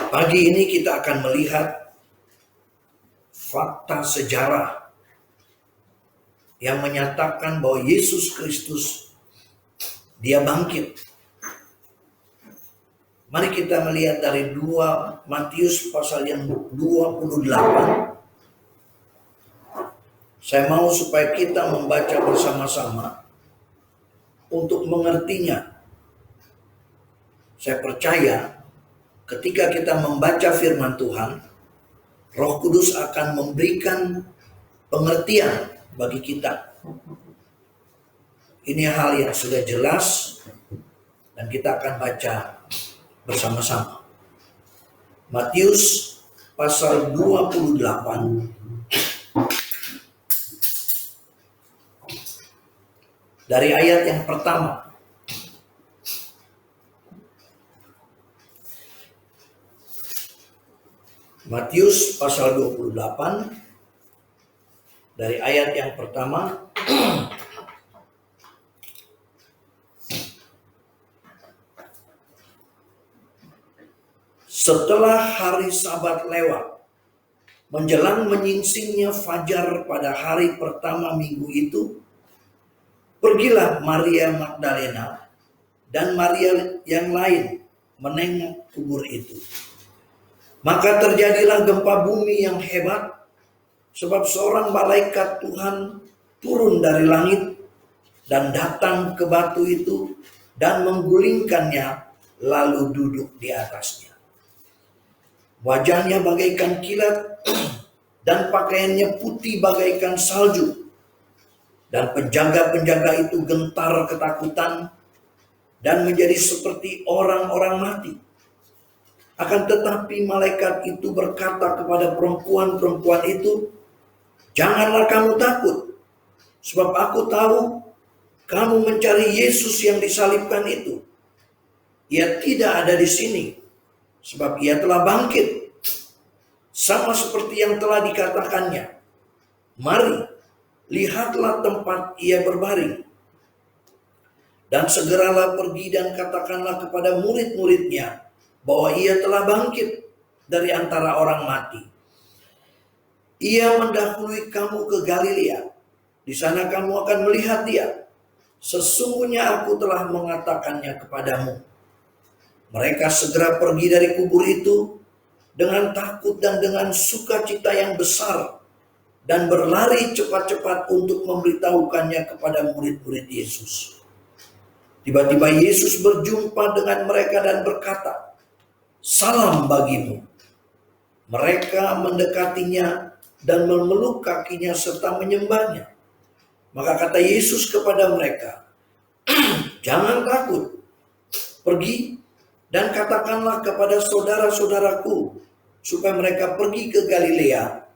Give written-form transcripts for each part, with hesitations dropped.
Pagi ini kita akan melihat fakta sejarah yang menyatakan bahwa Yesus Kristus dia bangkit. Mari kita melihat dari 2 Matius pasal yang 28. Saya mau supaya kita membaca bersama-sama untuk mengertinya. Saya percaya ketika kita membaca firman Tuhan, Roh Kudus akan memberikan pengertian bagi kita. Ini hal yang sudah jelas dan kita akan baca bersama-sama. Matius pasal 28 dari ayat yang pertama. Matius pasal 28 dari ayat yang pertama. Setelah hari Sabat lewat, menjelang menyingsingnya fajar pada hari pertama minggu itu, pergilah Maria Magdalena dan Maria yang lain menengok kubur itu. Maka terjadilah gempa bumi yang hebat, sebab seorang malaikat Tuhan turun dari langit dan datang ke batu itu dan menggulingkannya lalu duduk di atasnya. Wajahnya bagaikan kilat dan pakaiannya putih bagaikan salju. Dan penjaga-penjaga itu gentar ketakutan dan menjadi seperti orang-orang mati. Akan tetapi malaikat itu berkata kepada perempuan-perempuan itu, "Janganlah kamu takut, sebab aku tahu kamu mencari Yesus yang disalibkan itu. Ia tidak ada di sini, sebab ia telah bangkit, sama seperti yang telah dikatakannya. Mari, lihatlah tempat ia berbaring. Dan segeralah pergi dan katakanlah kepada murid-muridnya bahwa ia telah bangkit dari antara orang mati. Ia mendahului kamu ke Galilea. Di sana kamu akan melihat dia. Sesungguhnya aku telah mengatakannya kepadamu." Mereka segera pergi dari kubur itu dengan takut dan dengan sukacita yang besar, dan berlari cepat-cepat untuk memberitahukannya kepada murid-murid Yesus. Tiba-tiba Yesus berjumpa dengan mereka dan berkata, "Salam bagimu." Mereka mendekatinya dan memeluk kakinya serta menyembahnya. Maka kata Yesus kepada mereka, "Jangan takut. Pergi dan katakanlah kepada saudara-saudaraku supaya mereka pergi ke Galilea,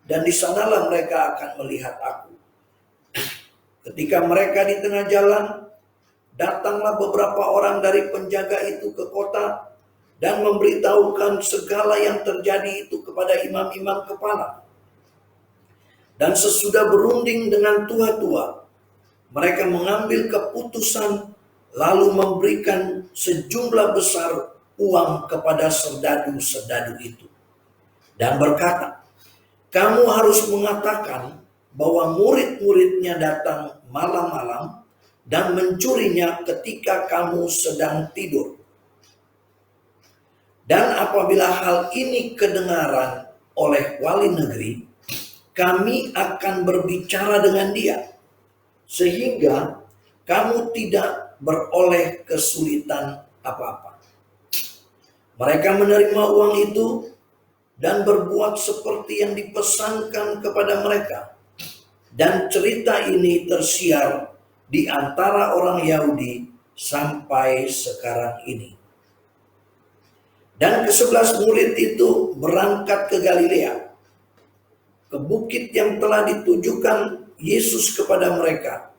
dan di sanalah mereka akan melihat aku." Ketika mereka di tengah jalan, datanglah beberapa orang dari penjaga itu ke kota dan memberitahukan segala yang terjadi itu kepada imam-imam kepala. Dan sesudah berunding dengan tua-tua, mereka mengambil keputusan lalu memberikan sejumlah besar uang kepada serdadu-serdadu itu. Dan berkata, "Kamu harus mengatakan bahwa murid-muridnya datang malam-malam dan mencurinya ketika kamu sedang tidur. Dan apabila hal ini kedengaran oleh wali negeri, kami akan berbicara dengan dia, sehingga kamu tidak beroleh kesulitan apa-apa." Mereka menerima uang itu dan berbuat seperti yang dipesankan kepada mereka. Dan cerita ini tersiar di antara orang Yahudi sampai sekarang ini. Dan ke-11 murid itu berangkat ke Galilea, ke bukit yang telah ditujukan Yesus kepada mereka.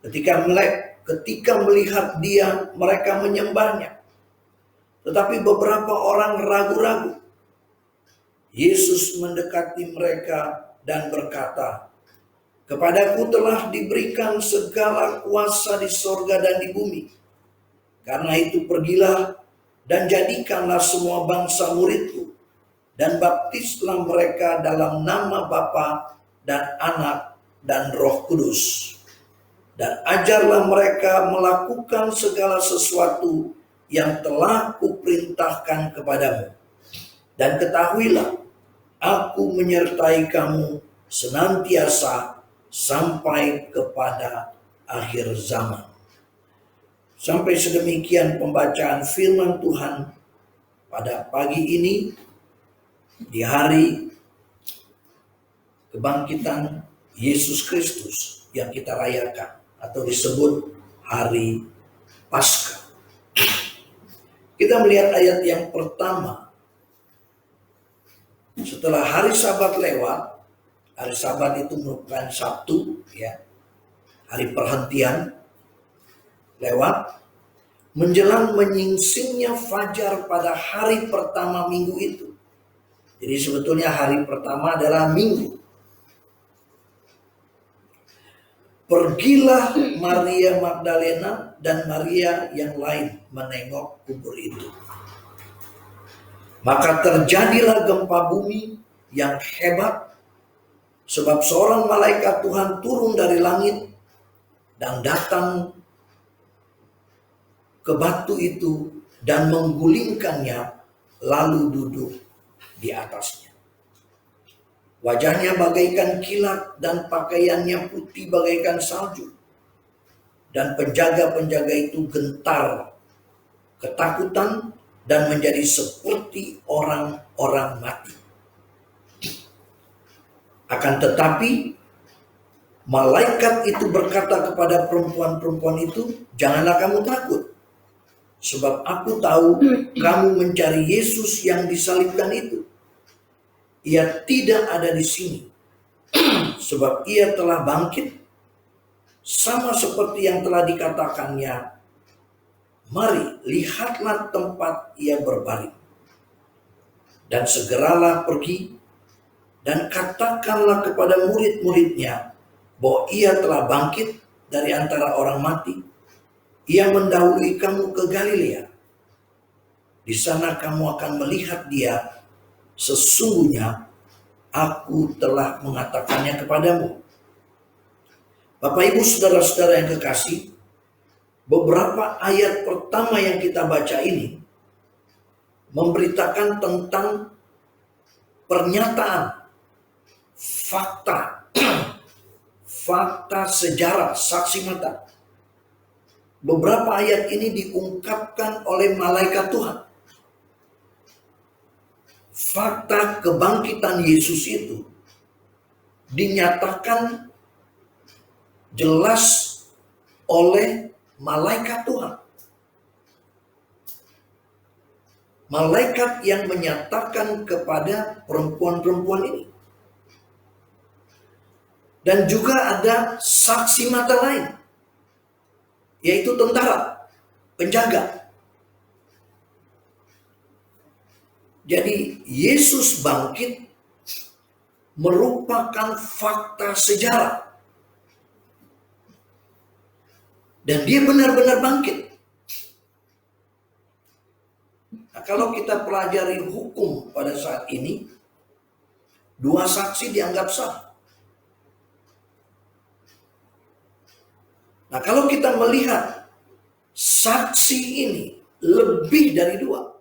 Ketika melihat dia, mereka menyembahnya. Tetapi beberapa orang ragu-ragu. Yesus mendekati mereka dan berkata, "Kepadaku telah diberikan segala kuasa di sorga dan di bumi. Karena itu pergilah dan jadikanlah semua bangsa muridku, dan baptislah mereka dalam nama Bapa dan Anak dan Roh Kudus. Dan ajarlah mereka melakukan segala sesuatu yang telah kuperintahkan kepadamu. Dan ketahuilah, aku menyertai kamu senantiasa sampai kepada akhir zaman." Sampai sedemikian pembacaan firman Tuhan pada pagi ini di hari kebangkitan Yesus Kristus yang kita rayakan atau disebut hari Paskah. Kita melihat ayat yang pertama. Setelah hari Sabat lewat, hari Sabat itu merupakan Sabtu, ya, hari perhentian lewat, menjelang menyingsingnya fajar pada hari pertama minggu itu. Jadi sebetulnya hari pertama adalah minggu. Pergilah Maria Magdalena dan Maria yang lain menengok kubur itu. Maka terjadilah gempa bumi yang hebat, sebab seorang malaikat Tuhan turun dari langit dan datang ke batu itu dan menggulingkannya, lalu duduk di atasnya. Wajahnya bagaikan kilat dan pakaiannya putih bagaikan salju. Dan penjaga-penjaga itu gentar ketakutan dan menjadi seperti orang-orang mati. Akan tetapi Malaikat itu berkata kepada perempuan-perempuan itu, "Janganlah kamu takut, sebab aku tahu kamu mencari Yesus yang disalibkan itu. Ia tidak ada di sini, sebab ia telah bangkit, sama seperti yang telah dikatakannya. Mari, lihatlah tempat ia berbaring. Dan segeralah pergi dan katakanlah kepada murid-muridnya bahwa ia telah bangkit dari antara orang mati. Ia mendahului kamu ke Galilea. Di sana kamu akan melihat dia. Sesungguhnya aku telah mengatakannya kepadamu." Bapak Ibu saudara-saudara yang kekasih, beberapa ayat pertama yang kita baca ini memberitakan tentang pernyataan, fakta, fakta sejarah, saksi mata. Beberapa ayat ini diungkapkan oleh malaikat Tuhan. Fakta kebangkitan Yesus itu dinyatakan jelas oleh malaikat Tuhan. Malaikat yang menyatakan kepada perempuan-perempuan ini. Dan juga ada saksi mata lain, yaitu tentara, penjaga. Jadi Yesus bangkit merupakan fakta sejarah. Dan dia benar-benar bangkit. Nah, kalau kita pelajari hukum pada saat ini, dua saksi dianggap sah. Nah, kalau kita melihat saksi ini lebih dari dua.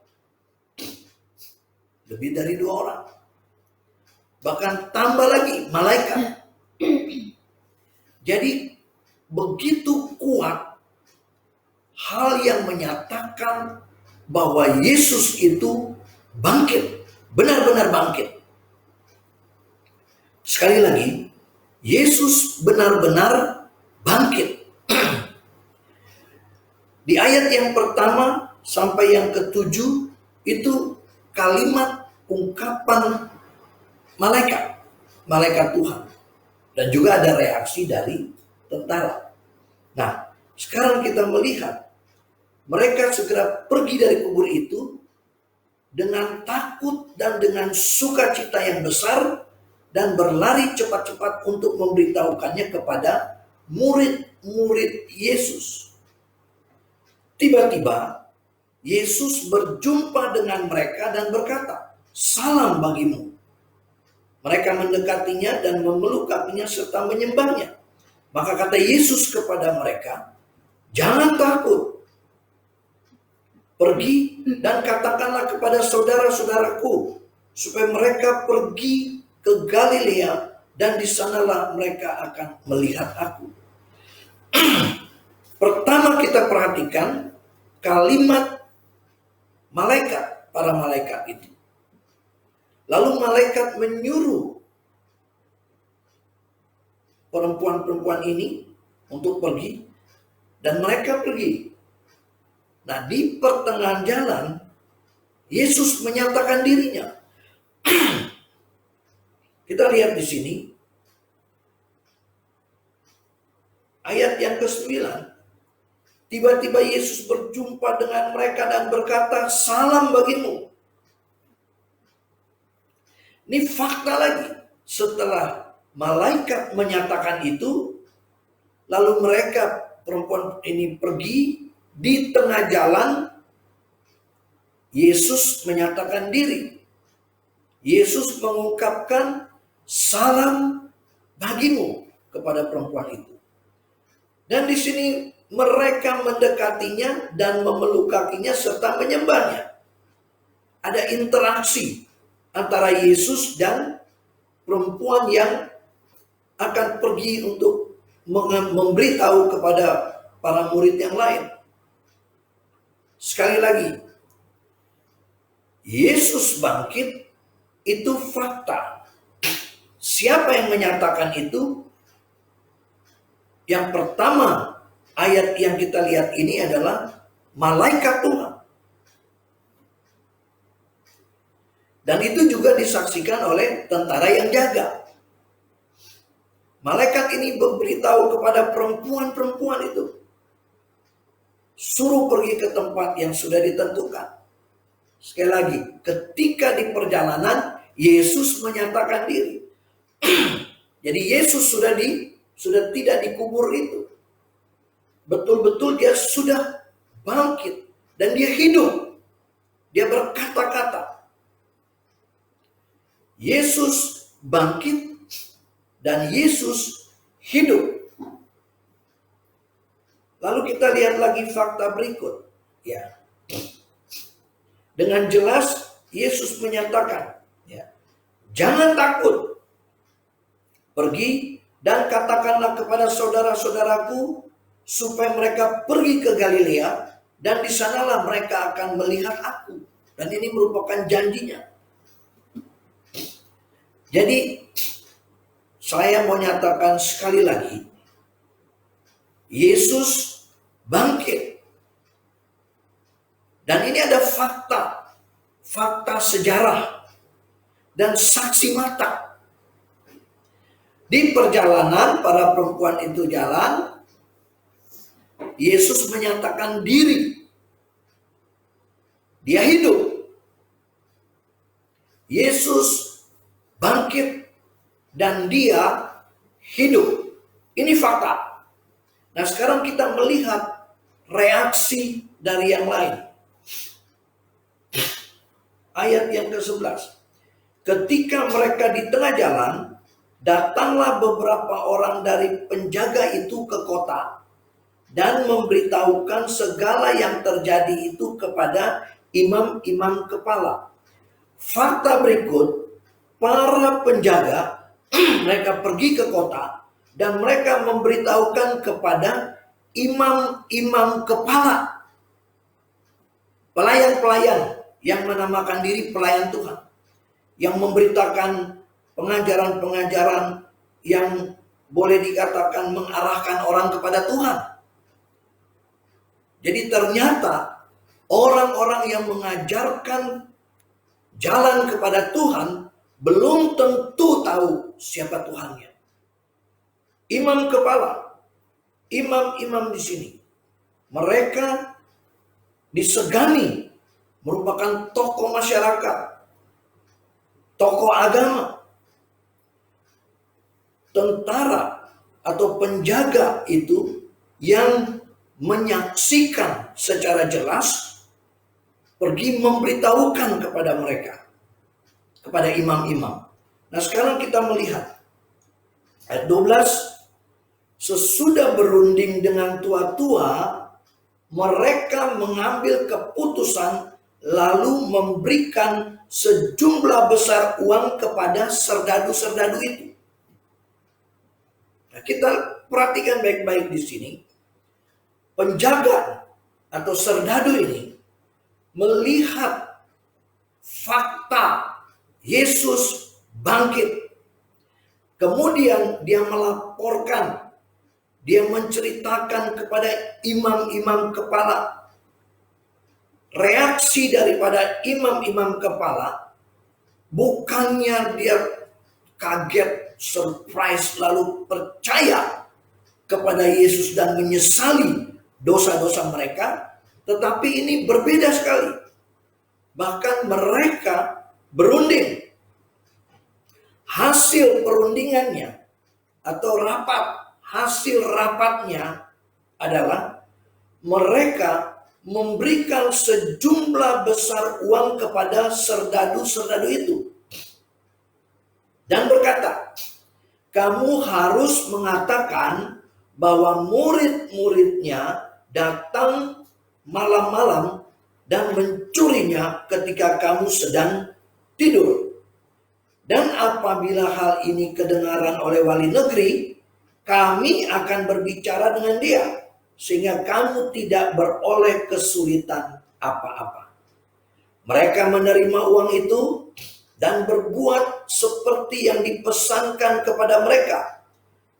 Lebih dari dua orang. Bahkan tambah lagi malaikat. Jadi begitu kuat hal yang menyatakan bahwa Yesus itu bangkit, benar-benar bangkit. Sekali lagi, Yesus benar-benar bangkit. Di ayat yang pertama sampai yang ketujuh itu kalimat ungkapan malaikat Tuhan. Dan juga ada reaksi dari tentara. Nah, sekarang kita melihat mereka segera pergi dari kubur itu dengan takut dan dengan sukacita yang besar dan berlari cepat-cepat untuk memberitahukannya kepada murid-murid Yesus. Tiba-tiba Yesus berjumpa dengan mereka dan berkata, "Salam bagimu." Mereka mendekatinya dan memeluk kakinya serta menyembahnya. Maka kata Yesus kepada mereka, "Jangan takut. Pergi dan katakanlah kepada saudara-saudaraku supaya mereka pergi ke Galilea dan di sanalah mereka akan melihat aku." Pertama kita perhatikan kalimat malaikat, para malaikat itu. Lalu malaikat menyuruh perempuan-perempuan ini untuk pergi, dan mereka pergi. Nah, di pertengahan jalan Yesus menyatakan dirinya. Kita lihat di sini ayat yang ke-9. Tiba-tiba Yesus berjumpa dengan mereka dan berkata, "Salam bagimu." Ini fakta lagi. Setelah malaikat menyatakan itu, lalu mereka, perempuan ini pergi, di tengah jalan Yesus menyatakan diri. Yesus mengungkapkan salam bagimu kepada perempuan itu. Dan di sini mereka mendekatinya dan memeluk kakinya serta menyembahnya. Ada interaksi antara Yesus dan perempuan yang akan pergi untuk memberitahu kepada para murid yang lain. Sekali lagi, Yesus bangkit itu fakta. Siapa yang menyatakan itu? Yang pertama, ayat yang kita lihat ini adalah malaikat Tuhan. Dan itu juga disaksikan oleh tentara yang jaga. Malaikat ini memberitahu kepada perempuan-perempuan itu, suruh pergi ke tempat yang sudah ditentukan. Sekali lagi, ketika di perjalanan, Yesus menyatakan diri. Jadi Yesus sudah tidak dikubur itu. Betul-betul dia sudah bangkit dan dia hidup. Dia berkata-kata. Yesus bangkit dan Yesus hidup. Lalu kita lihat lagi fakta berikut. Ya. Dengan jelas Yesus menyatakan, ya, jangan takut. Pergi dan katakanlah kepada saudara-saudaraku supaya mereka pergi ke Galilea dan di sanalah mereka akan melihat aku. Dan ini merupakan janjinya. Jadi saya mau nyatakan sekali lagi, Yesus bangkit. Dan ini ada fakta sejarah dan saksi mata. Di perjalanan para perempuan itu jalan, Yesus menyatakan diri. Dia hidup. Yesus bangkit dan dia hidup. Ini fakta. Nah, sekarang kita melihat reaksi dari yang lain. Ayat yang ke-11. Ketika mereka di tengah jalan, datanglah beberapa orang dari penjaga itu ke kota dan memberitahukan segala yang terjadi itu kepada imam-imam kepala. Fakta berikut, para penjaga mereka pergi ke kota dan mereka memberitahukan kepada imam-imam kepala, pelayan-pelayan yang menamakan diri pelayan Tuhan, yang memberitakan pengajaran-pengajaran yang boleh dikatakan mengarahkan orang kepada Tuhan. Jadi ternyata orang-orang yang mengajarkan jalan kepada Tuhan belum tentu tahu siapa Tuhannya. Imam kepala, imam-imam di sini, mereka disegani merupakan tokoh masyarakat, tokoh agama, tentara atau penjaga itu yang menyaksikan secara jelas, pergi memberitahukan kepada mereka, kepada imam-imam. Nah, sekarang kita melihat ayat 12, sesudah berunding dengan tua-tua, mereka mengambil keputusan lalu memberikan sejumlah besar uang kepada serdadu-serdadu itu. Nah, kita perhatikan baik-baik di sini. Penjaga atau serdadu ini melihat fakta Yesus bangkit. Kemudian dia melaporkan, dia menceritakan kepada imam-imam kepala. Reaksi daripada imam-imam kepala, bukannya dia kaget, surprise, lalu percaya kepada Yesus dan menyesali dosa-dosa mereka, tetapi ini berbeda sekali. Bahkan mereka berunding. Hasil perundingannya atau hasil rapatnya adalah mereka memberikan sejumlah besar uang kepada serdadu-serdadu itu. Dan berkata, kamu harus mengatakan bahwa murid-muridnya datang malam-malam dan mencurinya ketika kamu sedang tidur. Dan apabila hal ini kedengaran oleh wali negeri, kami akan berbicara dengan dia, sehingga kamu tidak beroleh kesulitan apa-apa. Mereka menerima uang itu dan berbuat seperti yang dipesankan kepada mereka.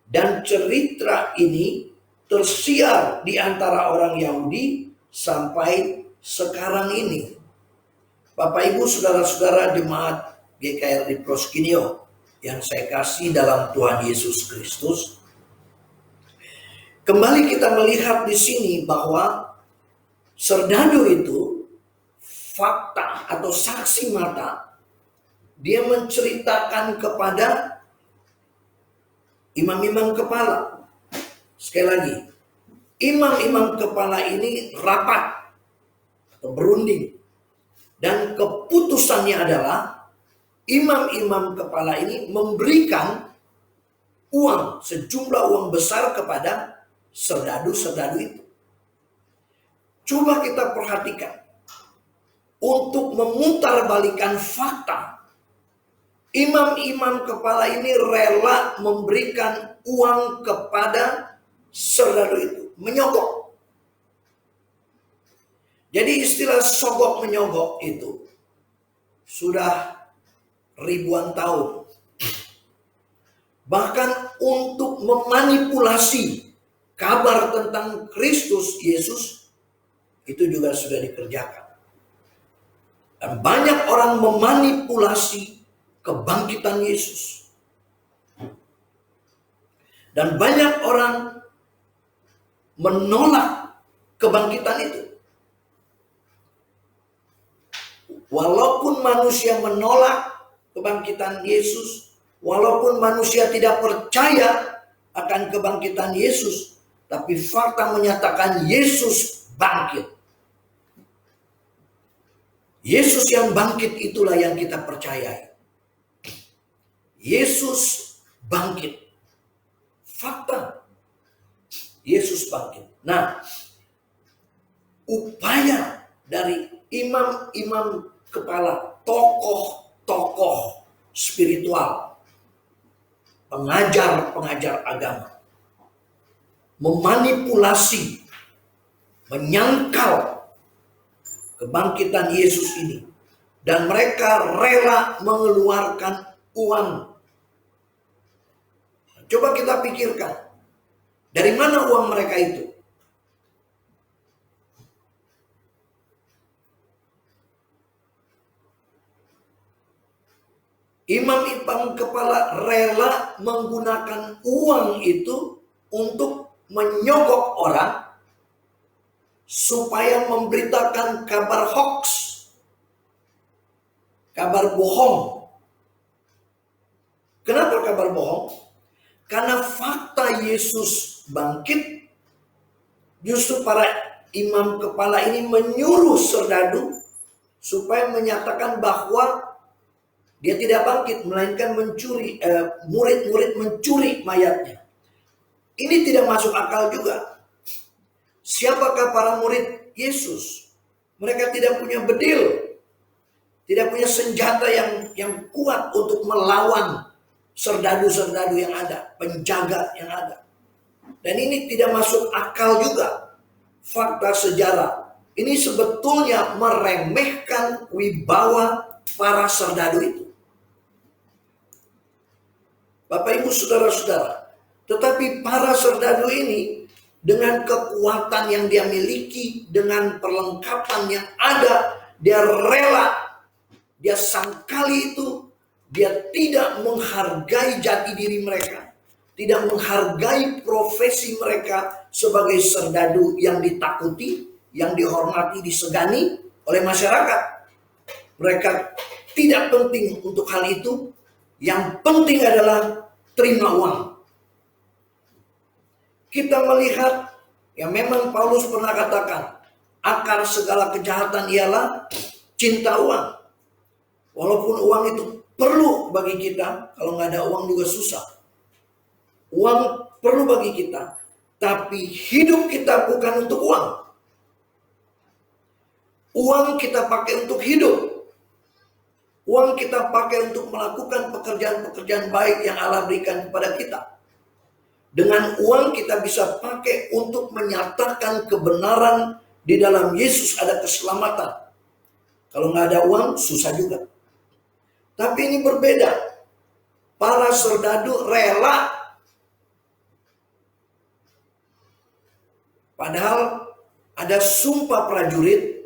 Dan cerita ini tersiar di antara orang Yahudi sampai sekarang ini. Bapak Ibu saudara-saudara jemaat GKRI Proskinio yang saya kasih dalam Tuhan Yesus Kristus. Kembali kita melihat di sini bahwa serdadu itu fakta atau saksi mata, dia menceritakan kepada imam-imam kepala. Sekali lagi, imam-imam kepala ini rapat atau berunding. Dan keputusannya adalah imam-imam kepala ini memberikan uang, sejumlah uang besar kepada serdadu-serdadu itu. Coba kita perhatikan. Untuk memutarbalikkan fakta, imam-imam kepala ini rela memberikan uang kepada serdadu itu, menyogok. Jadi istilah sogok menyogok itu sudah ribuan tahun. Bahkan untuk memanipulasi kabar tentang Kristus Yesus itu juga sudah dikerjakan. Dan banyak orang memanipulasi kebangkitan Yesus. Dan banyak orang menolak kebangkitan itu. Walaupun manusia menolak kebangkitan Yesus, walaupun manusia tidak percaya akan kebangkitan Yesus, tapi fakta menyatakan Yesus bangkit. Yesus yang bangkit itulah yang kita percayai. Yesus bangkit. Fakta. Yesus bangkit. Nah, upaya dari imam-imam kepala, tokoh-tokoh spiritual, pengajar-pengajar agama, memanipulasi, menyangkal kebangkitan Yesus ini. Dan mereka rela mengeluarkan uang. Coba kita pikirkan, dari mana uang mereka itu? Imam-imam kepala rela menggunakan uang itu untuk menyogok orang supaya memberitakan kabar hoax, kabar bohong. Kenapa kabar bohong? Karena fakta Yesus bangkit, justru para imam kepala ini menyuruh serdadu supaya menyatakan bahwa dia tidak bangkit, melainkan mencuri, murid-murid mencuri mayatnya. Ini tidak masuk akal juga. Siapakah para murid Yesus? Mereka tidak punya bedil, tidak punya senjata yang kuat untuk melawan serdadu-serdadu yang ada, penjaga yang ada. Dan ini tidak masuk akal juga. Fakta sejarah ini sebetulnya meremehkan wibawa para serdadu itu. Bapak Ibu saudara-saudara, tetapi para serdadu ini dengan kekuatan yang dia miliki, dengan perlengkapan yang ada, dia rela, dia sangkali itu, dia tidak menghargai jati diri mereka, tidak menghargai profesi mereka sebagai serdadu yang ditakuti, yang dihormati, disegani oleh masyarakat. Mereka tidak penting untuk hal itu. Yang penting adalah terima uang. Kita melihat, ya memang Paulus pernah katakan, akar segala kejahatan ialah cinta uang. Walaupun uang itu perlu bagi kita, kalau nggak ada uang juga susah. Uang perlu bagi kita, tapi hidup kita bukan untuk uang. Uang kita pakai untuk hidup. Uang kita pakai untuk melakukan pekerjaan-pekerjaan baik yang Allah berikan kepada kita. Dengan uang kita bisa pakai untuk menyatakan kebenaran di dalam Yesus ada keselamatan. Kalau nggak ada uang, susah juga. Tapi ini berbeda. Para serdadu rela Padahal ada sumpah prajurit,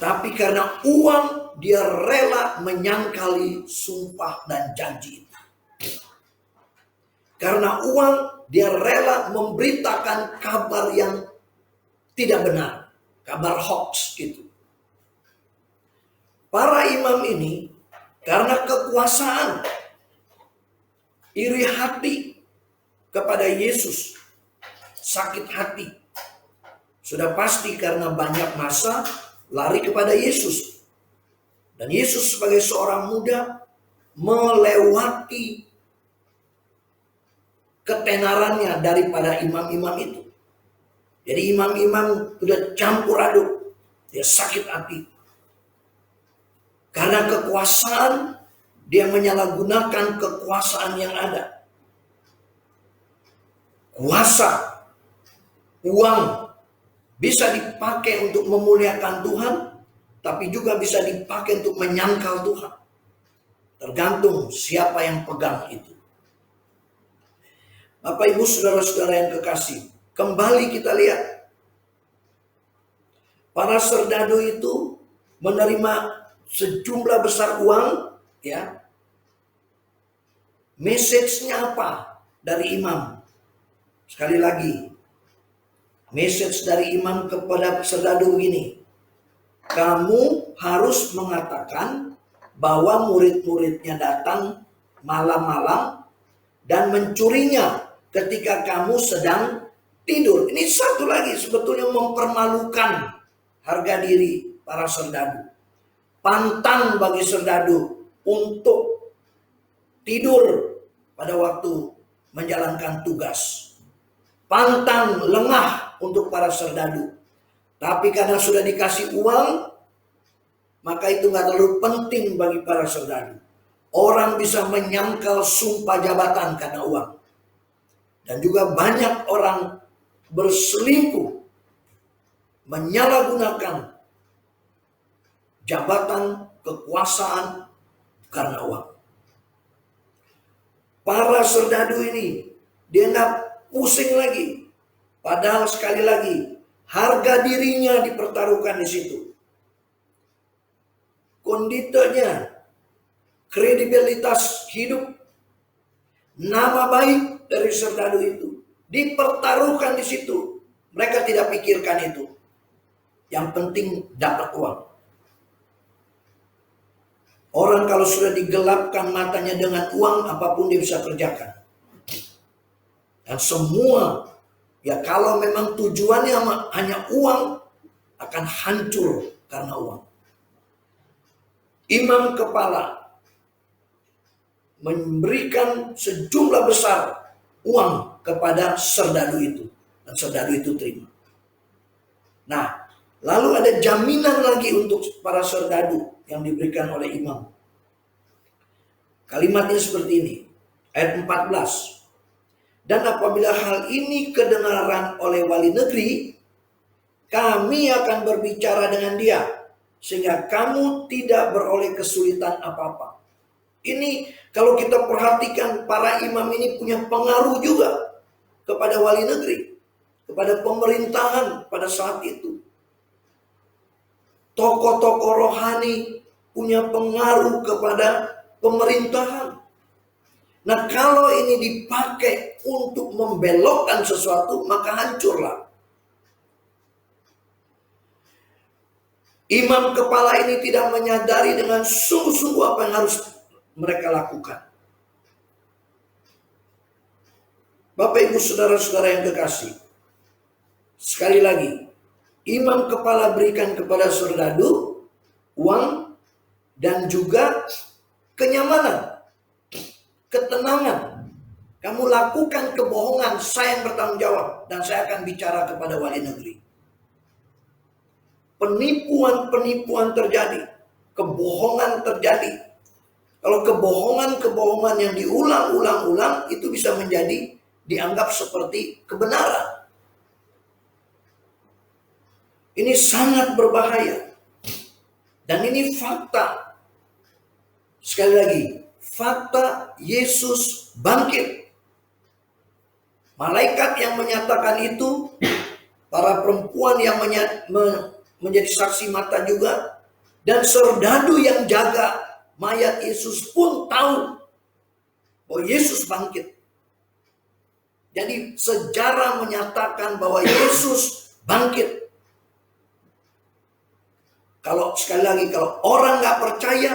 tapi karena uang dia rela menyangkali sumpah dan janji itu. Karena uang dia rela memberitakan kabar yang tidak benar, kabar hoax itu. Para imam ini karena kekuasaan, iri hati kepada Yesus, sakit hati. Sudah pasti karena banyak masa lari kepada Yesus. Dan Yesus sebagai seorang muda melewati ketenarannya daripada imam-imam itu. Jadi imam-imam sudah campur aduk. Dia sakit hati. Karena kekuasaan, dia menyalahgunakan kekuasaan yang ada. Kuasa, uang bisa dipakai untuk memuliakan Tuhan, tapi juga bisa dipakai untuk menyangkal Tuhan. Tergantung siapa yang pegang itu. Bapak Ibu saudara-saudara yang kekasih, kembali kita lihat. Para serdadu itu menerima sejumlah besar uang, ya. Message-nya apa dari imam? Sekali lagi, message dari imam kepada serdadu begini. Kamu harus mengatakan bahwa murid-muridnya datang malam-malam dan mencurinya ketika kamu sedang tidur. Ini satu lagi sebetulnya mempermalukan harga diri para serdadu. Pantang bagi serdadu untuk tidur pada waktu menjalankan tugas. Pantang, lengah untuk para serdadu. Tapi karena sudah dikasih uang, maka itu gak terlalu penting bagi para serdadu. Orang bisa menyangkal sumpah jabatan karena uang. Dan juga banyak orang berselingkuh, menyalahgunakan jabatan, kekuasaan karena uang. Para serdadu ini, dia gak pusing lagi. Padahal sekali lagi, harga dirinya dipertaruhkan di situ. Konditonya, kredibilitas hidup, nama baik dari serdadu itu dipertaruhkan di situ. Mereka tidak pikirkan itu. Yang penting dapat uang. Orang kalau sudah digelapkan matanya dengan uang, apapun dia bisa kerjakan. Dan semua, ya kalau memang tujuannya hanya uang, akan hancur karena uang. Imam kepala memberikan sejumlah besar uang kepada serdadu itu. Dan serdadu itu terima. Nah, lalu ada jaminan lagi untuk para serdadu yang diberikan oleh imam. Kalimatnya seperti ini. Ayat 14. Dan apabila hal ini kedengaran oleh wali negeri, kami akan berbicara dengan dia, sehingga kamu tidak beroleh kesulitan apa-apa. Ini kalau kita perhatikan, para imam ini punya pengaruh juga kepada wali negeri, kepada pemerintahan pada saat itu. Tokoh-tokoh rohani punya pengaruh kepada pemerintahan. Nah, kalau ini dipakai untuk membelokkan sesuatu, maka hancurlah. Imam kepala ini tidak menyadari dengan sungguh-sungguh apa yang harus mereka lakukan. Bapak Ibu saudara-saudara yang kekasih, sekali lagi, imam kepala berikan kepada serdadu uang dan juga kenyamanan, ketenangan. Kamu lakukan kebohongan, saya yang bertanggung jawab dan saya akan bicara kepada wali negeri. Penipuan-penipuan terjadi, kebohongan terjadi. Kalau kebohongan-kebohongan yang diulang-ulang-ulang itu bisa menjadi dianggap seperti kebenaran. Ini sangat berbahaya. Dan ini fakta. Sekali lagi, fakta Yesus bangkit. Malaikat yang menyatakan itu, para perempuan yang menjadi saksi mata juga, dan serdadu yang jaga mayat Yesus pun tahu bahwa Yesus bangkit. Jadi sejarah menyatakan bahwa Yesus bangkit. Kalau sekali lagi, kalau orang nggak percaya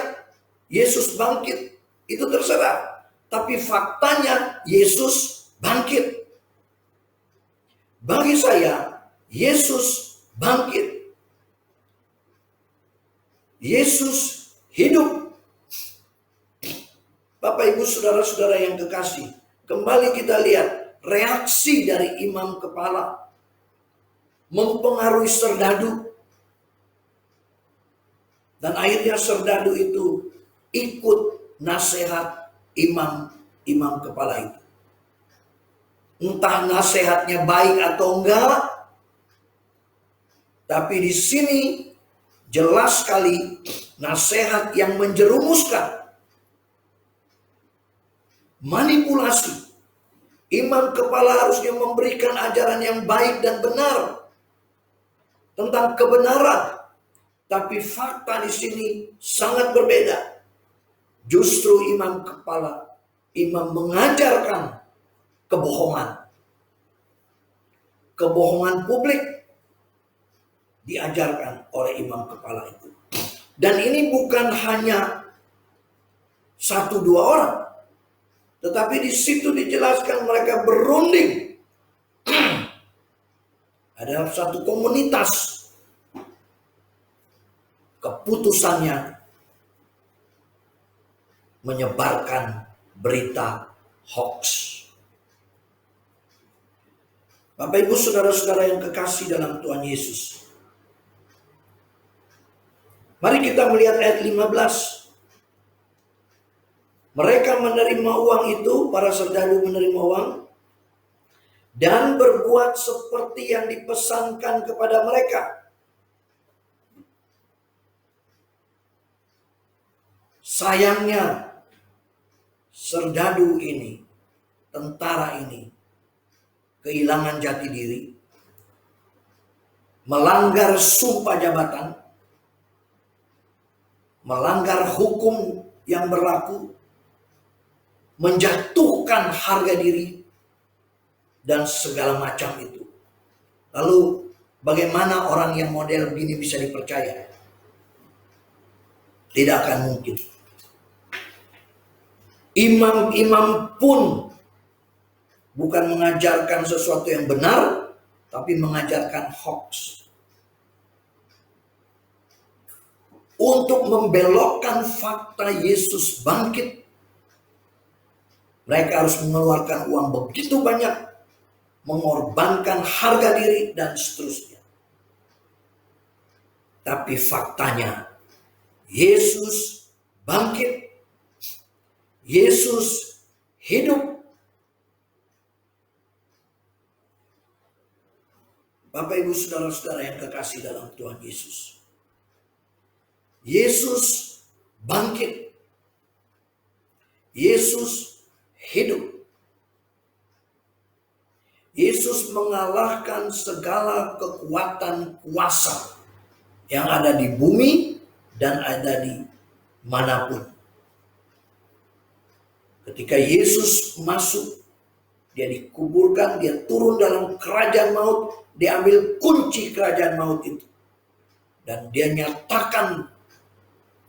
Yesus bangkit, itu terserah. Tapi faktanya Yesus bangkit. Bagi saya, Yesus bangkit. Yesus hidup. Bapak, Ibu, saudara-saudara yang kekasih, kembali kita lihat reaksi dari imam kepala mempengaruhi serdadu. Dan akhirnya serdadu itu ikut nasihat imam kepala itu. Entah nasihatnya baik atau enggak, tapi di sini jelas sekali nasihat yang menjerumuskan, manipulasi. Imam kepala harusnya memberikan ajaran yang baik dan benar tentang kebenaran. Tapi fakta di sini sangat berbeda. Justru imam kepala, imam mengajarkan kebohongan. Kebohongan publik diajarkan oleh imam kepala itu. Dan ini bukan hanya 1-2 orang. Tetapi di situ dijelaskan mereka berunding. Ada satu komunitas. Keputusannya menyebarkan berita hoax. Bapak, Ibu, saudara-saudara yang kekasih dalam Tuhan Yesus, mari kita melihat ayat 15. Mereka menerima uang itu, para serdadu menerima uang, dan berbuat seperti yang dipesankan kepada mereka. Sayangnya, serdadu ini, tentara ini, kehilangan jati diri, melanggar sumpah jabatan, melanggar hukum yang berlaku, menjatuhkan harga diri, dan segala macam itu. Lalu bagaimana orang yang model begini bisa dipercaya? Tidak akan mungkin. Imam-imam pun bukan mengajarkan sesuatu yang benar, tapi mengajarkan hoax. Untuk membelokkan fakta Yesus bangkit, mereka harus mengeluarkan uang begitu banyak, mengorbankan harga diri, dan seterusnya. Tapi faktanya, Yesus bangkit. Yesus hidup. Bapak, Ibu, saudara-saudara yang kekasih dalam Tuhan Yesus, Yesus bangkit. Yesus hidup. Yesus mengalahkan segala kekuatan kuasa yang ada di bumi dan ada di manapun. Ketika Yesus masuk, dia dikuburkan, dia turun dalam kerajaan maut, dia ambil kunci kerajaan maut itu. Dan dia nyatakan,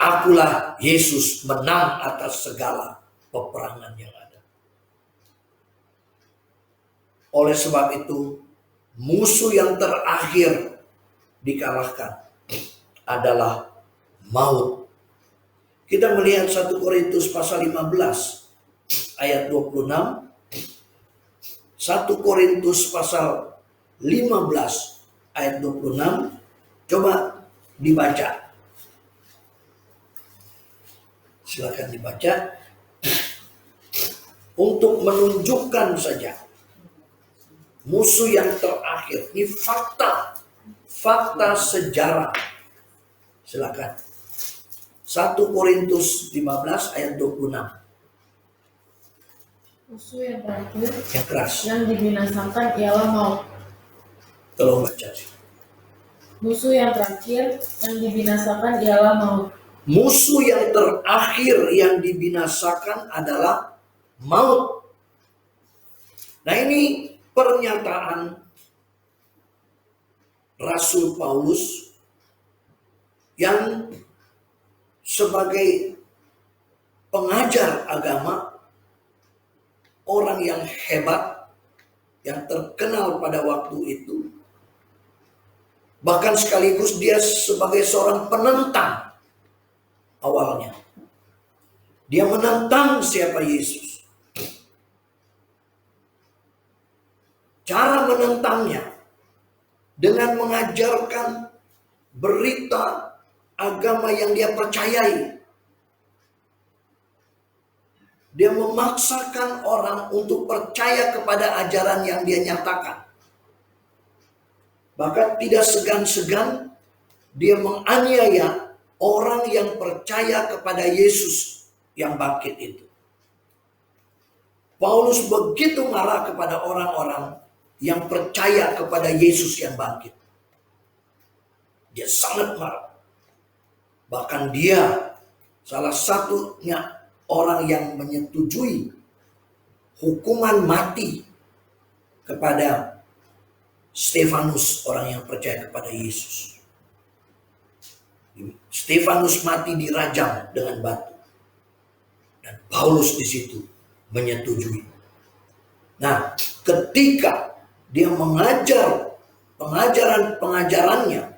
akulah Yesus, menang atas segala peperangan yang ada. Oleh sebab itu, musuh yang terakhir dikalahkan adalah maut. Kita melihat 1 Korintus pasal 15 ayat 26. 1 Korintus pasal 15 ayat 26. Coba dibaca. Silakan dibaca. Untuk menunjukkan saja musuh yang terakhir. Ini fakta. Fakta sejarah. Silakan. 1 Korintus 15 ayat 26. Musuh yang terakhir yang keras. yang dibinasakan ialah maut. Tolong baca sih. Musuh yang terakhir yang dibinasakan ialah maut. Musuh yang terakhir yang dibinasakan adalah maut. Nah, ini pernyataan Rasul Paulus yang sebagai pengajar agama, orang yang hebat, yang terkenal pada waktu itu, bahkan sekaligus dia sebagai seorang penentang awalnya. Dia menentang siapa Yesus. Cara menentangnya dengan mengajarkan berita agama yang dia percayai. Dia memaksakan orang untuk percaya kepada ajaran yang dia nyatakan. Bahkan tidak segan-segan dia menganiaya orang yang percaya kepada Yesus yang bangkit itu. Paulus begitu marah kepada orang-orang yang percaya kepada Yesus yang bangkit. Dia sangat marah. Bahkan dia salah satunya orang yang menyetujui hukuman mati kepada Stefanus, orang yang percaya kepada Yesus. Stefanus mati dirajam dengan batu. Dan Paulus di situ menyetujui. Nah, ketika dia mengajar pengajarannya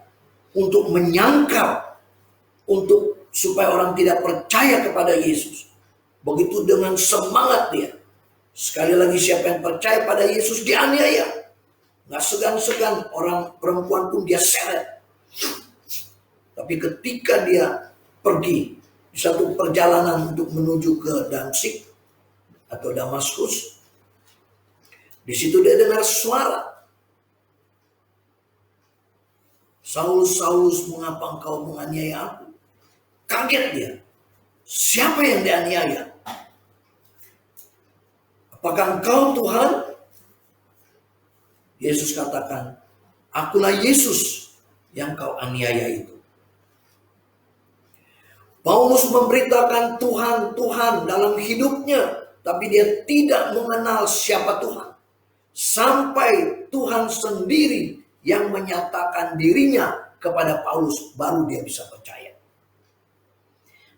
untuk menyangkal, untuk supaya orang tidak percaya kepada Yesus, begitu dengan semangat dia. Sekali lagi, siapa yang percaya pada Yesus dianiaya. Nggak segan-segan, orang perempuan pun dia seret. Tapi ketika dia pergi di satu perjalanan untuk menuju ke Damsyik atau Damaskus, di situ dia dengar suara, "Saulus, Saulus, mengapa engkau menganiaya aku?" Kaget dia. Siapa yang dianiaya? Apakah engkau Tuhan? Yesus katakan, "Akulah Yesus yang kau aniaya itu." Paulus memberitakan Tuhan, Tuhan dalam hidupnya, tapi dia tidak mengenal siapa Tuhan. Sampai Tuhan sendiri yang menyatakan dirinya kepada Paulus, baru dia bisa percaya.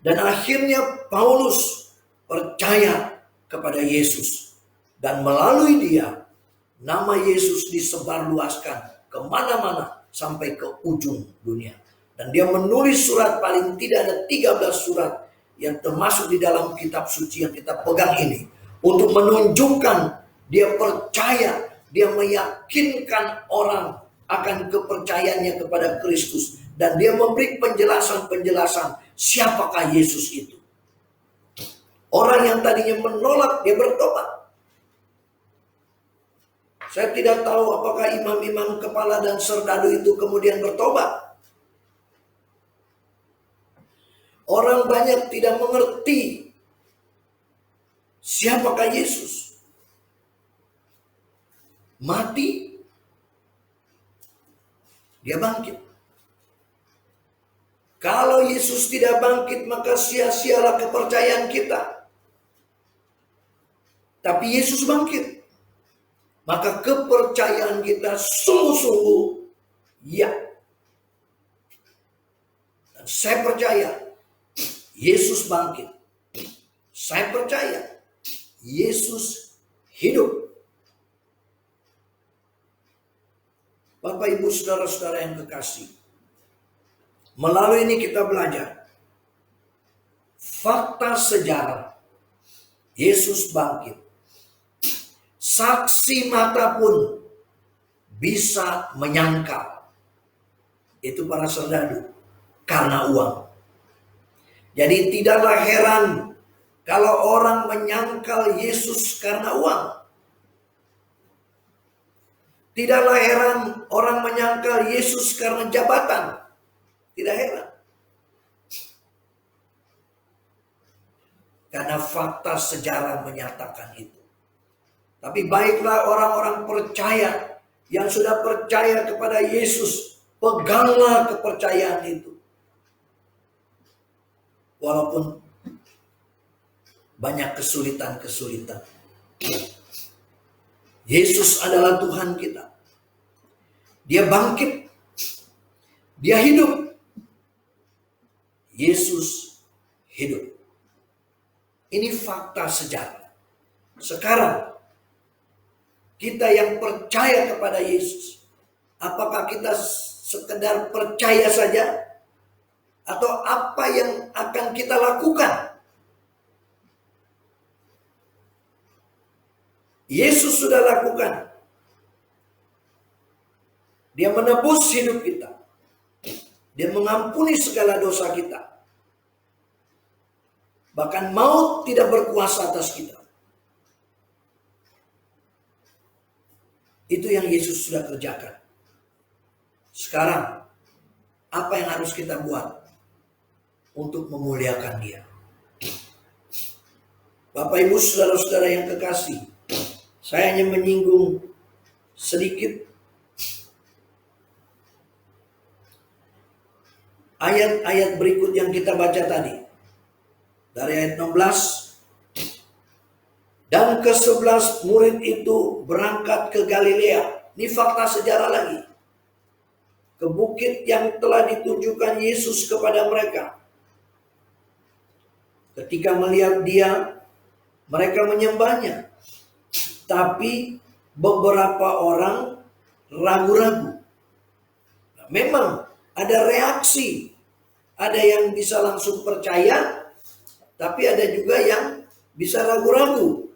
Dan akhirnya Paulus percaya kepada Yesus. Dan melalui dia, nama Yesus disebarluaskan kemana-mana sampai ke ujung dunia. Dan dia menulis surat, paling tidak ada 13 surat yang termasuk di dalam kitab suci yang kita pegang ini. Untuk menunjukkan dia percaya, dia meyakinkan orang akan kepercayaannya kepada Kristus. Dan dia memberi penjelasan-penjelasan siapakah Yesus itu. Orang yang tadinya menolak, dia bertobat. Saya tidak tahu apakah imam-imam kepala dan serdadu itu kemudian bertobat. Orang banyak tidak mengerti siapakah Yesus. Mati, dia bangkit. Kalau Yesus tidak bangkit, maka sia-sialah kepercayaan kita. Tapi Yesus bangkit, maka kepercayaan kita sungguh-sungguh ya. Dan saya percaya Yesus bangkit. Saya percaya Yesus hidup. Bapak, Ibu, saudara-saudara yang kekasih, melalui ini kita belajar fakta sejarah Yesus bangkit. Saksi mata pun bisa menyangkal. Itu para serdadu karena uang. Jadi tidaklah heran kalau orang menyangkal Yesus karena uang. Tidaklah heran orang menyangkal Yesus karena jabatan. Tidak heran. Karena fakta sejarah menyatakan itu. Tapi baiklah orang-orang percaya yang sudah percaya kepada Yesus, peganglah kepercayaan itu. Walaupun banyak kesulitan-kesulitan. Yesus adalah Tuhan kita. Dia bangkit. Dia hidup. Yesus hidup. Ini fakta sejarah. Sekarang, kita yang percaya kepada Yesus, apakah kita sekedar percaya saja? Atau apa yang akan kita lakukan? Yesus sudah lakukan. Dia menebus hidup kita. Dia mengampuni segala dosa kita. Bahkan maut tidak berkuasa atas kita. Itu yang Yesus sudah kerjakan. Sekarang, apa yang harus kita buat untuk memuliakan Dia? Bapak Ibu saudara-saudara yang kekasih, saya hanya menyinggung sedikit ayat-ayat berikut yang kita baca tadi. Dari ayat 16. Dan ke-11 murid itu berangkat ke Galilea. Ini fakta sejarah lagi. Ke bukit yang telah ditunjukkan Yesus kepada mereka. Ketika melihat Dia, mereka menyembahnya. Tapi beberapa orang ragu-ragu. Nah, memang ada reaksi. Ada yang bisa langsung percaya, tapi ada juga yang bisa ragu-ragu.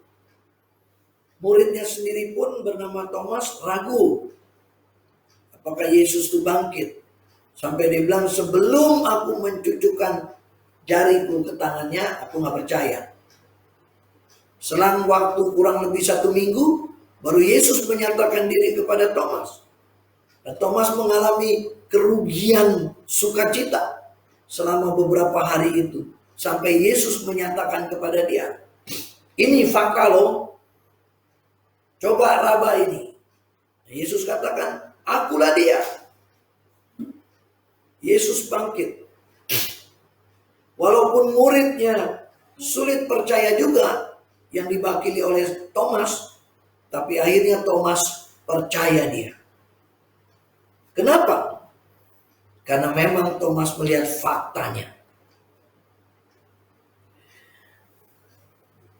Muridnya sendiri pun bernama Thomas ragu. Apakah Yesus itu bangkit? Sampai dia bilang, sebelum aku mencucukkan jariku ke tangannya, aku gak percaya. Selang waktu kurang lebih 1 minggu, baru Yesus menyatakan diri kepada Thomas. Dan Thomas mengalami kerugian sukacita selama beberapa hari itu. Sampai Yesus menyatakan kepada dia, ini fakta loh. Coba raba ini. Yesus katakan, akulah Dia. Yesus bangkit. Walaupun muridnya sulit percaya juga yang dibakili oleh Thomas, tapi akhirnya Thomas percaya Dia. Kenapa? Karena memang Thomas melihat faktanya.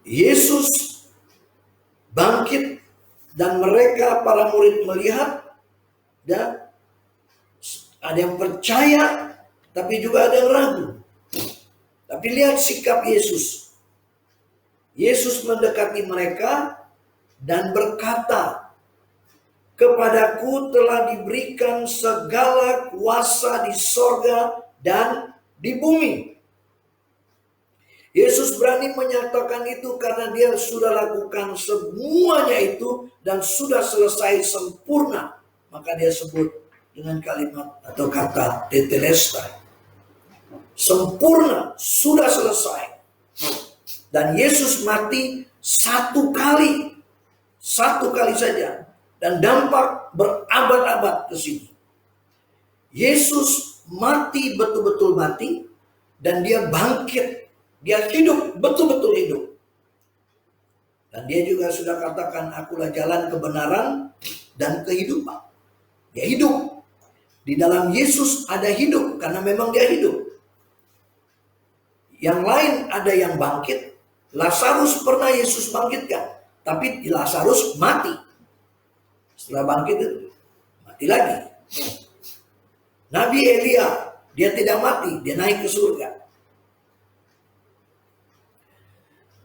Yesus bangkit dan mereka para murid melihat, dan ada yang percaya tapi juga ada yang ragu. Tapi lihat sikap Yesus. Yesus mendekati mereka dan berkata, kepadaku telah diberikan segala kuasa di sorga dan di bumi. Yesus berani menyatakan itu karena Dia sudah lakukan semuanya itu dan sudah selesai sempurna. Maka Dia sebut dengan kalimat atau kata tetelestai. Sempurna, sudah selesai. Dan Yesus mati 1 kali. 1 kali saja. Dan dampak berabad-abad ke sini. Yesus mati, betul-betul mati. Dan Dia bangkit. Dia hidup, betul-betul hidup. Dan Dia juga sudah katakan, akulah jalan kebenaran dan kehidupan. Dia hidup. Di dalam Yesus ada hidup, karena memang Dia hidup. Yang lain ada yang bangkit. Lazarus pernah Yesus bangkitkan. Tapi Lazarus mati. Setelah bangkit itu, mati lagi. Nabi Elia, dia tidak mati, dia naik ke surga.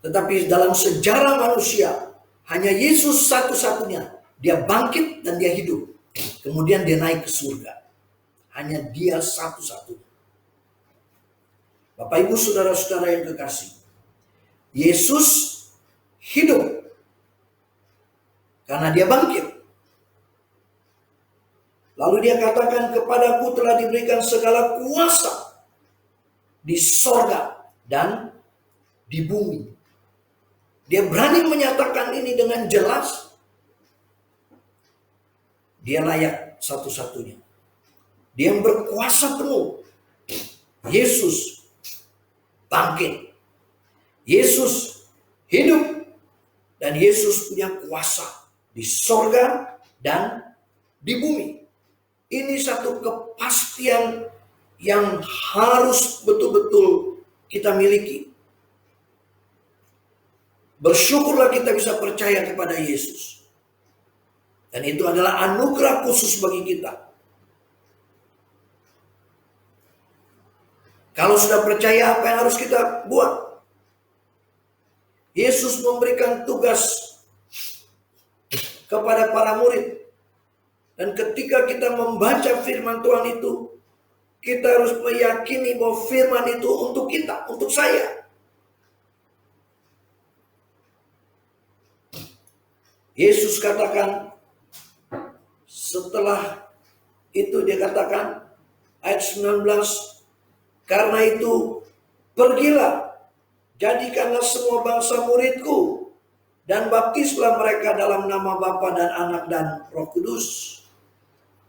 Tetapi dalam sejarah manusia, hanya Yesus satu-satunya. Dia bangkit dan Dia hidup. Kemudian Dia naik ke surga. Hanya Dia satu-satunya. Bapak Ibu saudara-saudara yang kekasih. Yesus hidup. Karena Dia bangkit. Lalu Dia katakan, kepadaku telah diberikan segala kuasa di sorga dan di bumi. Dia berani menyatakan ini dengan jelas. Dia layak satu-satunya. Dia yang berkuasa penuh. Yesus bangkit. Yesus hidup. Dan Yesus punya kuasa di sorga dan di bumi. Ini satu kepastian yang harus betul-betul kita miliki. Bersyukurlah kita bisa percaya kepada Yesus. Dan itu adalah anugerah khusus bagi kita. Kalau sudah percaya, apa yang harus kita buat? Yesus memberikan tugas kepada para murid. Dan ketika kita membaca firman Tuhan itu, kita harus meyakini bahwa firman itu untuk kita, untuk saya. Yesus katakan, setelah itu dia katakan, ayat 19, karena itu pergilah, jadikanlah semua bangsa muridku, dan baptislah mereka dalam nama Bapa dan Anak dan Roh Kudus.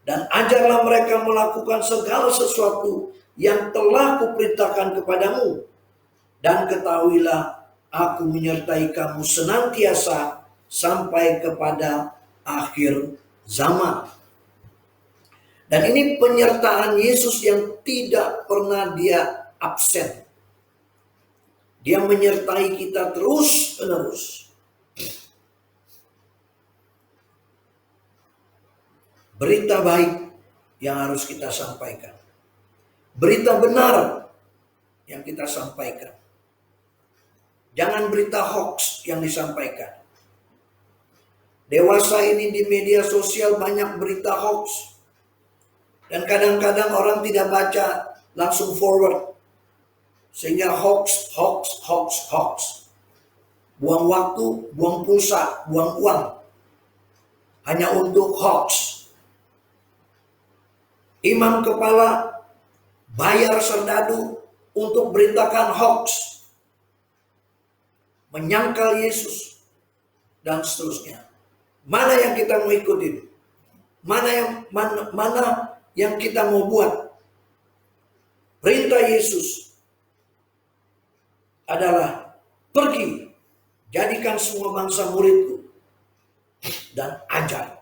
Dan ajarlah mereka melakukan segala sesuatu yang telah kuperintahkan kepadamu. Dan ketahuilah, aku menyertai kamu senantiasa sampai kepada akhir zaman. Dan ini penyertaan Yesus yang tidak pernah dia absen. Dia menyertai kita terus-menerus. Berita baik yang harus kita sampaikan. Berita benar yang kita sampaikan. Jangan berita hoax yang disampaikan. Dewasa ini di media sosial banyak berita hoax. Dan kadang-kadang orang tidak baca, langsung forward. Sehingga hoax. Buang waktu, buang pulsa, buang uang. Hanya untuk hoax. Imam kepala bayar serdadu untuk beritakan hoax. Menyangkal Yesus. Dan seterusnya. Mana yang kita mau ikutin? Mana yang kita mau buat? Perintah Yesus adalah pergi, jadikan semua bangsa muridku, dan ajar.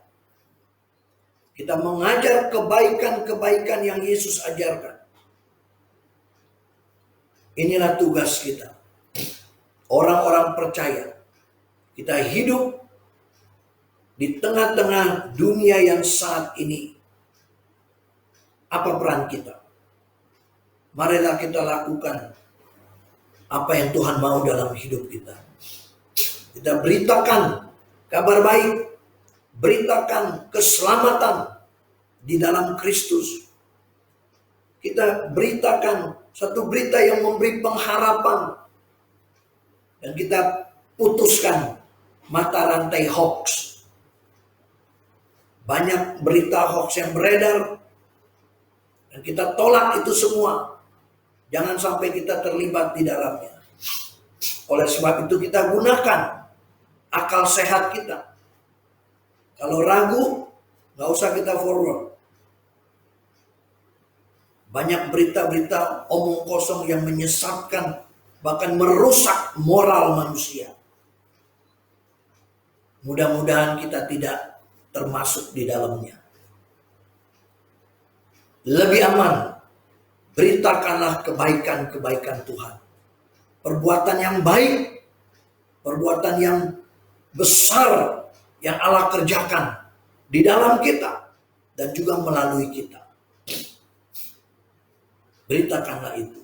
Kita mengajar kebaikan-kebaikan yang Yesus ajarkan. Inilah tugas kita. Orang-orang percaya. Kita hidup di tengah-tengah dunia yang saat ini. Apa peran kita? Marilah kita lakukan apa yang Tuhan mau dalam hidup kita. Kita beritakan kabar baik. Beritakan keselamatan di dalam Kristus. Kita beritakan satu berita yang memberi pengharapan. Dan kita putuskan mata rantai hoax. Banyak berita hoax yang beredar. Dan kita tolak itu semua. Jangan sampai kita terlibat di dalamnya. Oleh sebab itu kita gunakan akal sehat kita. Kalau ragu, gak usah kita forward. Banyak berita-berita omong kosong yang menyesatkan, bahkan merusak moral manusia. Mudah-mudahan kita tidak termasuk di dalamnya. Lebih aman, beritakanlah kebaikan-kebaikan Tuhan. Perbuatan yang baik, perbuatan yang besar yang Allah kerjakan di dalam kita dan juga melalui kita. Beritakanlah itu.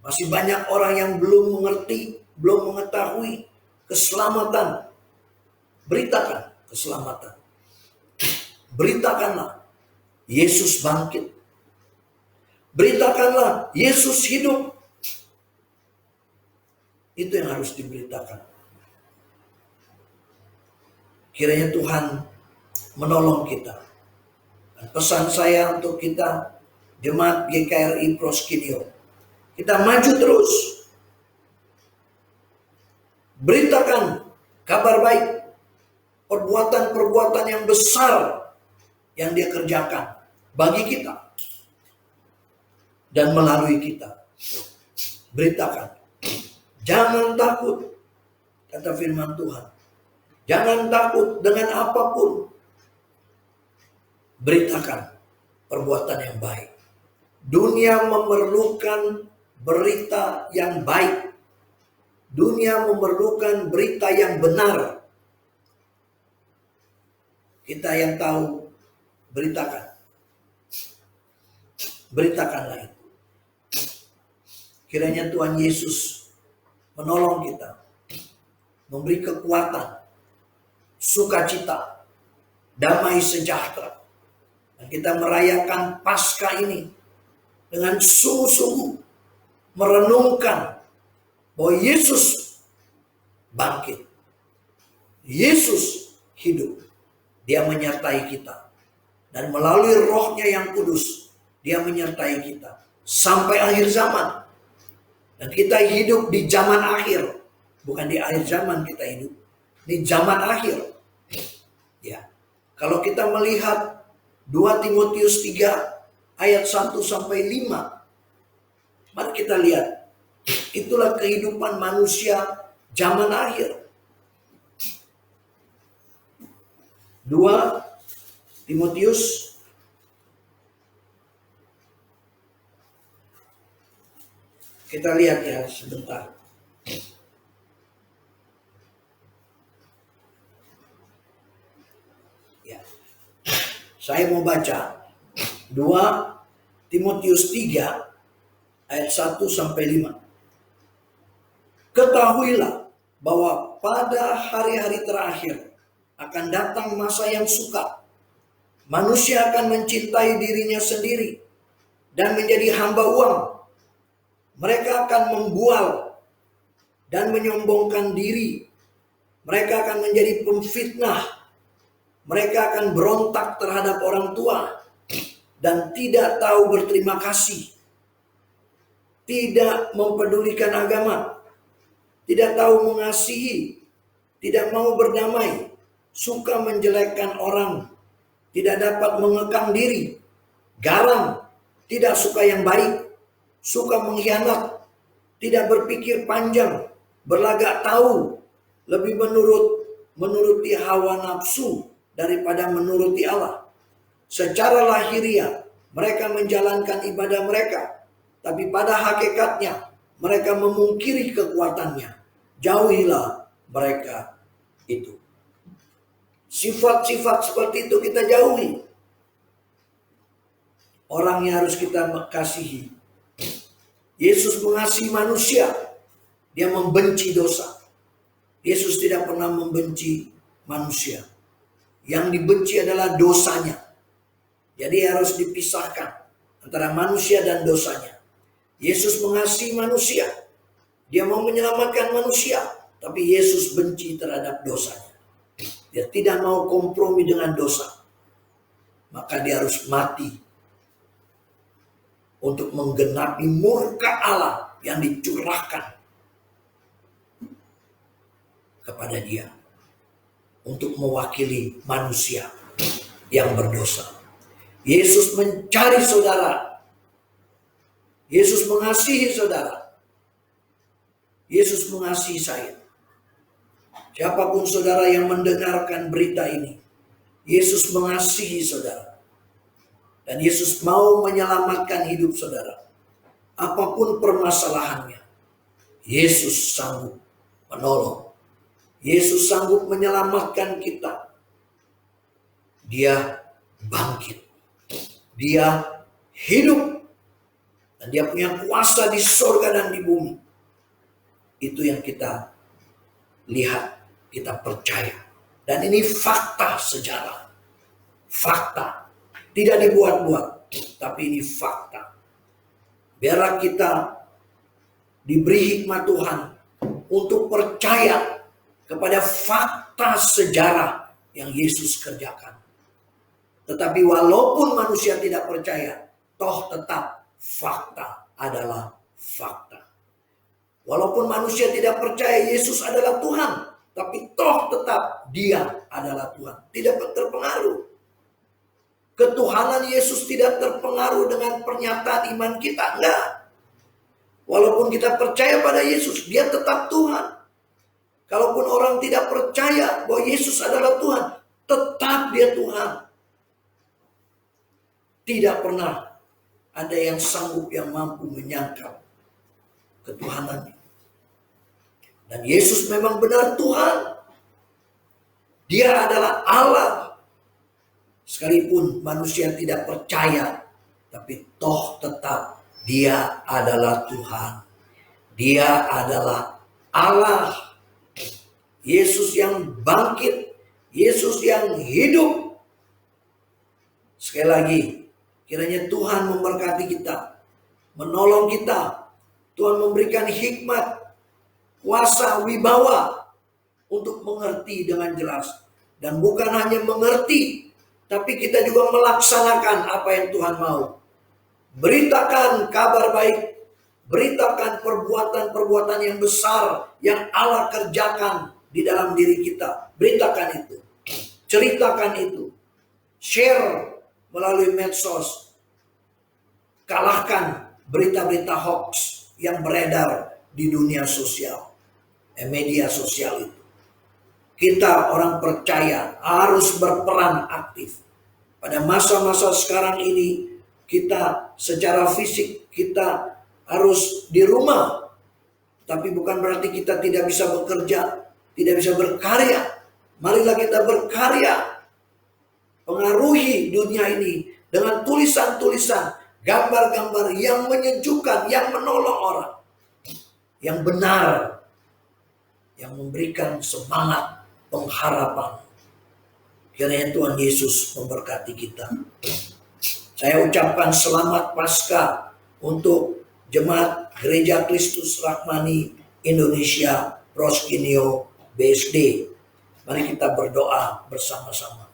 Masih banyak orang yang belum mengerti, belum mengetahui keselamatan. Beritakan keselamatan. Beritakanlah Yesus bangkit. Beritakanlah Yesus hidup. Itu yang harus diberitakan. Kiranya Tuhan menolong kita. Dan pesan saya untuk kita, Jemaat GKRI Proskinio, kita maju terus. Beritakan kabar baik, perbuatan-perbuatan yang besar yang dia kerjakan bagi kita dan melalui kita. Beritakan. Jangan takut, kata firman Tuhan. Jangan takut dengan apapun. Beritakan perbuatan yang baik. Dunia memerlukan berita yang baik. Dunia memerlukan berita yang benar. Kita yang tahu, beritakan. Beritakanlah itu. Kiranya Tuhan Yesus menolong kita, memberi kekuatan, sukacita, damai sejahtera. Dan kita merayakan Paskah ini dengan sungguh-sungguh merenungkan bahwa Yesus bangkit. Yesus hidup. Dia menyertai kita. Dan melalui Roh-Nya yang kudus, Dia menyertai kita sampai akhir zaman. Dan kita hidup di zaman akhir. Bukan di akhir zaman kita hidup. Di zaman akhir. Ya. Kalau kita melihat 2 Timotius 3 ayat 1 sampai 5. Mari kita lihat. Itulah kehidupan manusia zaman akhir. 2 Timotius kita lihat ya sebentar. Ya. Saya mau baca 2 Timotius 3 ayat 1 sampai 5. Ketahuilah bahwa pada hari-hari terakhir akan datang masa yang sukar. Manusia akan mencintai dirinya sendiri dan menjadi hamba uang. Mereka akan membual dan menyombongkan diri. Mereka akan menjadi pemfitnah. Mereka akan berontak terhadap orang tua dan tidak tahu berterima kasih. Tidak mempedulikan agama. Tidak tahu mengasihi. Tidak mau berdamai. Suka menjelekkan orang. Tidak dapat mengekang diri. Garang. Tidak suka yang baik. Suka mengkhianat, tidak berpikir panjang, berlagak tahu, lebih menuruti hawa nafsu daripada menuruti Allah. Secara lahiriah mereka menjalankan ibadah mereka, tapi pada hakikatnya mereka memungkiri kekuatannya. Jauhilah mereka itu. Sifat-sifat seperti itu kita jauhi. Orang yang harus kita kasihi. Yesus mengasihi manusia. Dia membenci dosa. Yesus tidak pernah membenci manusia. Yang dibenci adalah dosanya. Jadi harus dipisahkan antara manusia dan dosanya. Yesus mengasihi manusia. Dia mau menyelamatkan manusia. Tapi Yesus benci terhadap dosanya. Dia tidak mau kompromi dengan dosa. Maka dia harus mati untuk menggenapi murka Allah yang dicurahkan kepada dia. Untuk mewakili manusia yang berdosa. Yesus mencari saudara. Yesus mengasihi saudara. Yesus mengasihi saya. Siapapun saudara yang mendengarkan berita ini. Yesus mengasihi saudara. Dan Yesus mau menyelamatkan hidup saudara. Apapun permasalahannya. Yesus sanggup menolong. Yesus sanggup menyelamatkan kita. Dia bangkit. Dia hidup. Dan dia punya kuasa di surga dan di bumi. Itu yang kita lihat. Kita percaya. Dan ini fakta sejarah. Fakta. Tidak dibuat-buat, tapi ini fakta. Biarlah kita diberi hikmat Tuhan untuk percaya kepada fakta sejarah yang Yesus kerjakan. Tetapi walaupun manusia tidak percaya, toh tetap fakta adalah fakta. Walaupun manusia tidak percaya Yesus adalah Tuhan, tapi toh tetap dia adalah Tuhan. Tidak terpengaruh. Ketuhanan Yesus tidak terpengaruh dengan pernyataan iman kita. Enggak. Walaupun kita percaya pada Yesus, dia tetap Tuhan. Kalaupun orang tidak percaya bahwa Yesus adalah Tuhan, tetap dia Tuhan. Tidak pernah ada yang sanggup, yang mampu menyangkal ketuhanannya. Dan Yesus memang benar Tuhan. Dia adalah Allah. Sekalipun manusia tidak percaya, tapi toh tetap dia adalah Tuhan. Dia adalah Allah. Yesus yang bangkit, Yesus yang hidup. Sekali lagi, kiranya Tuhan memberkati kita, menolong kita. Tuhan memberikan hikmat, kuasa, wibawa untuk mengerti dengan jelas. Dan bukan hanya mengerti, tapi kita juga melaksanakan apa yang Tuhan mau. Beritakan kabar baik, beritakan perbuatan-perbuatan yang besar yang Allah kerjakan di dalam diri kita. Beritakan itu, ceritakan itu, share melalui medsos. Kalahkan berita-berita hoax yang beredar di dunia sosial, media sosial itu. Kita orang percaya harus berperan aktif. Pada masa-masa sekarang ini, kita secara fisik kita harus di rumah. Tapi bukan berarti kita tidak bisa bekerja, tidak bisa berkarya. Marilah kita berkarya. Pengaruhi dunia ini dengan tulisan-tulisan, gambar-gambar yang menyejukkan, yang menolong orang. Yang benar, yang memberikan semangat, pengharapan. Kiranya Tuhan Yesus memberkati kita. Saya ucapkan selamat Paskah untuk Jemaat Gereja Kristus Rahmani Indonesia Proskinio BSD. Mari kita berdoa bersama-sama.